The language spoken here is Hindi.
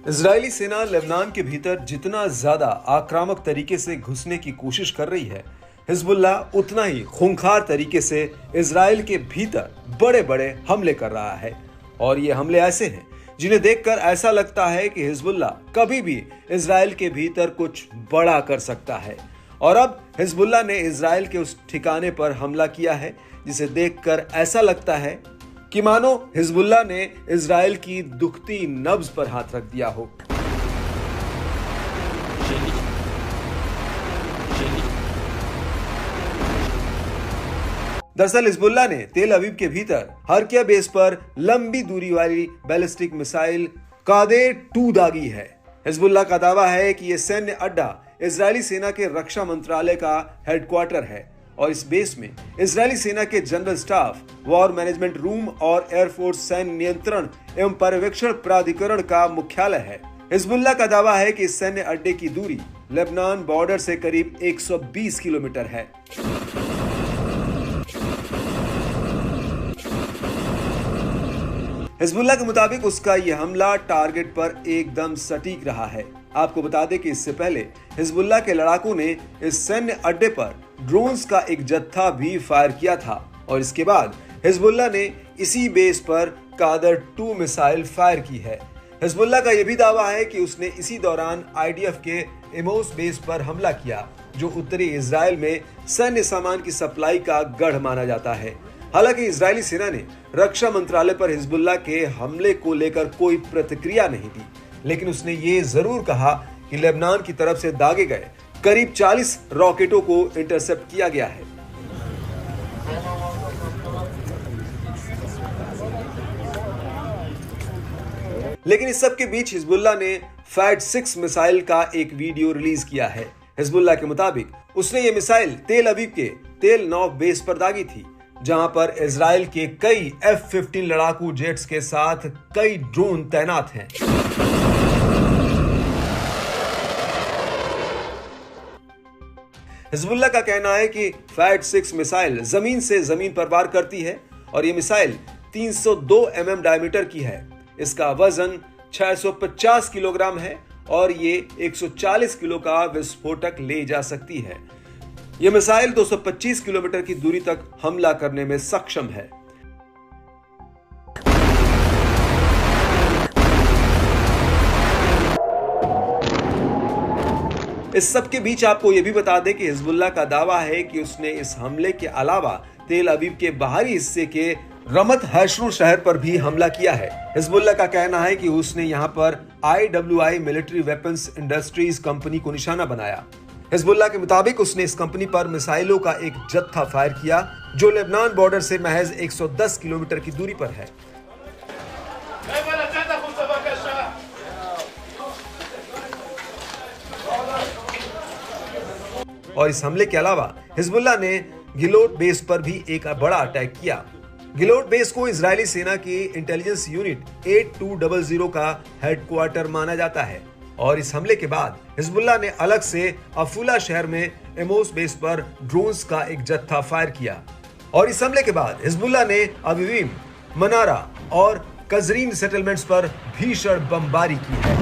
इजरायली सेना लेबनान के भीतर जितना ज्यादा आक्रामक तरीके से घुसने की कोशिश कर रही है, हिजबुल्लाह उतना ही खूंखार तरीके से इजराइल के भीतर बड़े बड़े हमले कर रहा है। और ये हमले ऐसे हैं जिन्हें देखकर ऐसा लगता है कि हिजबुल्लाह कभी भी इजराइल के भीतर कुछ बड़ा कर सकता है। और अब हिजबुल्लाह ने इजराइल के उस ठिकाने पर हमला किया है जिसे देखकर ऐसा लगता है कि मानो हिजबुल्लाह ने इजराइल की दुखती नब्ज पर हाथ रख दिया हो। दरअसल हिजबुल्लाह ने तेल अवीव के भीतर हरकिया बेस पर लंबी दूरी वाली बैलिस्टिक मिसाइल कादे-2 दागी है। हिजबुल्लाह का दावा है कि यह सैन्य अड्डा इजरायली सेना के रक्षा मंत्रालय का हेडक्वार्टर है और इस बेस में इजरायली सेना के general staff, war management room और एयरफोर्स सैन्य नियंत्रण एवं पर्यवेक्षण प्राधिकरण का मुख्यालय है। हिजबुल्लाह का दावा है कि इस सैन्य अड्डे की दूरी लेबनान बॉर्डर से करीब 120 किलोमीटर है। हिजबुल्लाह के मुताबिक उसका यह हमला टारगेट पर एकदम सटीक रहा है। आपको बता दें कि इससे पहले हिजबुल्लाह के लड़ाकों ने इस सैन्य अड्डे पर ड्रोन्स का एक जत्था भी फायर किया था और इसके बाद हिजबुल्लाह ने इसी बेस पर कादर-2 मिसाइल फायर की है। हिजबुल्लाह का यह भी दावा है कि उसने इसी दौरान आईडीएफ के एमोस बेस पर हमला किया, जो उत्तरी इजराइल में सैन्य सामान की सप्लाई का गढ़ माना जाता है। हालांकि इजरायली सेना ने रक्षा मंत्रालय पर हिजबुल्लाह के हमले को लेकर कोई प्रतिक्रिया नहीं दी, लेकिन उसने ये जरूर कहा कि लेबनान की तरफ से दागे गए करीब 40 रॉकेटों को इंटरसेप्ट किया गया है। लेकिन इस सब के बीच हिजबुल्लाह ने फैट-6 मिसाइल का एक वीडियो रिलीज किया है। हिजबुल्लाह के मुताबिक उसने ये मिसाइल तेल अवीव के तेल नौफ बेस पर दागी थी, जहां पर इजराइल के कई F-15 लड़ाकू जेट्स के साथ कई ड्रोन तैनात हैं। हिजबुल्लाह का कहना है कि फैट-6 मिसाइल जमीन से जमीन पर वार करती है और ये मिसाइल 302 mm डायमीटर की है। इसका वजन 650 किलोग्राम है और ये 140 किलो का विस्फोटक ले जा सकती है। यह मिसाइल 225 किलोमीटर की दूरी तक हमला करने में सक्षम है। इस सब के बीच आपको यह भी बता दें कि हिजबुल्लाह का दावा है कि उसने इस हमले के अलावा तेल अवीव के बाहरी हिस्से के रमत हैशरू शहर पर भी हमला किया है। हिजबुल्लाह का कहना है कि उसने यहां पर IWI military weapons industries company को निशाना बनाया। हिजबुल्लाह के मुताबिक उसने इस कंपनी पर मिसाइलों का एक जत्था फायर किया, जो लेबनान बॉर्डर से महज 110 किलोमीटर की दूरी पर है। और इस हमले के अलावा हिजबुल्लाह ने गिलोड बेस पर भी एक बड़ा अटैक किया। गिलोड बेस को इजरायली सेना की इंटेलिजेंस यूनिट 8200 का हेडक्वार्टर माना जाता है और इस हमले के बाद हिजबुल्लाह ने अलग से अफूला शहर में एमोस बेस पर ड्रोन्स का एक जत्था फायर किया। और इस हमले के बाद हिजबुल्लाह ने अवीव, मनारा और कजरीन सेटलमेंट्स पर भीषण बमबारी की है।